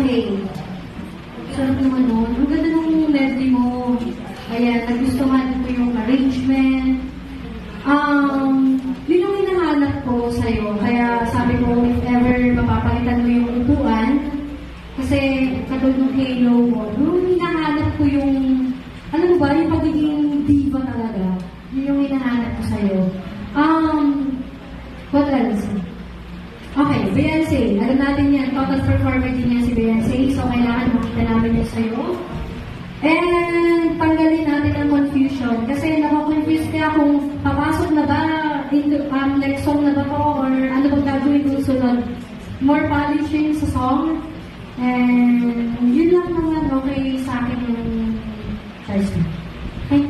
Okay. Sarap naman nun. Ang ganda nung medley mo. Ayan, nagustuhan ko yung arrangement. Yun yung hinahanap ko sa'yo. Kaya sabi ko, if ever mapapalitan mo yung upuan, kasi katulad ng halo mo, yung hinahanap ko yung, alam mo ba, yung pagiging diva talaga. Yun yung hinahanap ko sa'yo. What else? Okay, Beyonce. Alam natin yan, total performer din yan si Beyonce. So, kailangan makita namin yan sa'yo. And, tanggalin natin ang confusion. Kasi nakakonfuse kaya kung papasok na ba into next song na ba to or ano bang gagawin kung sunod. More polishing sa song. And, yun lang naman okay sa akin yung choice mo. Okay?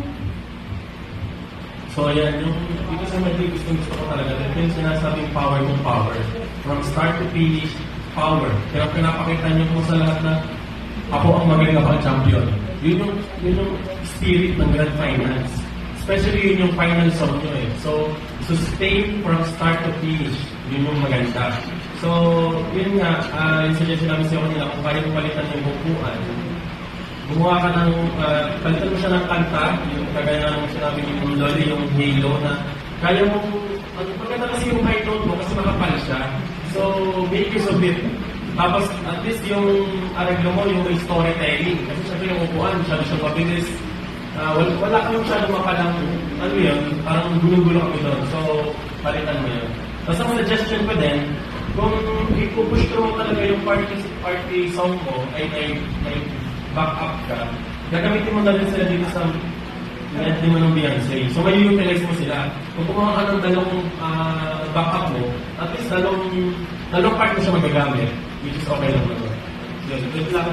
So, ayan, yung dito sa medley, gusto ko talaga. Ito yung sinasabing power ng power. From start to finish, power. Kaya pinapakita niyo po sa lahat na ako ang magaling ako ang champion. Yun yung spirit ng Grand Finals. Especially yun yung final song nyo eh. So, sustain from start to finish. Yun yung maganda. So, yun nga, yung suggestion namin sa kanila, kung kaya palitan yung bukuan, gumawa ka ng, palitan mo siya ng kanta, yung kagaya ng sinabi yung Loli, yung Halo, na kaya mo, maganda kasi yung high note mo kasi makapal siya. So, make use of it. Tapos, at least yung arreglo mo, yung storytelling. Kasi syempre yung upuan, masyado siyang mabilis. Wala kang masyado mapalang, ano yun, parang gulong-gulo kami doon. So, palitan mo yun. Tapos ang suggestion ko din, kung ipupush through mo talaga yung party song mo, ay may back up ka, gagamitin mo na rin sila dito sa medley mo ng Beyonce. So, may utilize mo sila. Kung kumuha ka ng dalawang backup mo, at least dalawang part mo siya magagamit, which is okay lang naman. Good luck.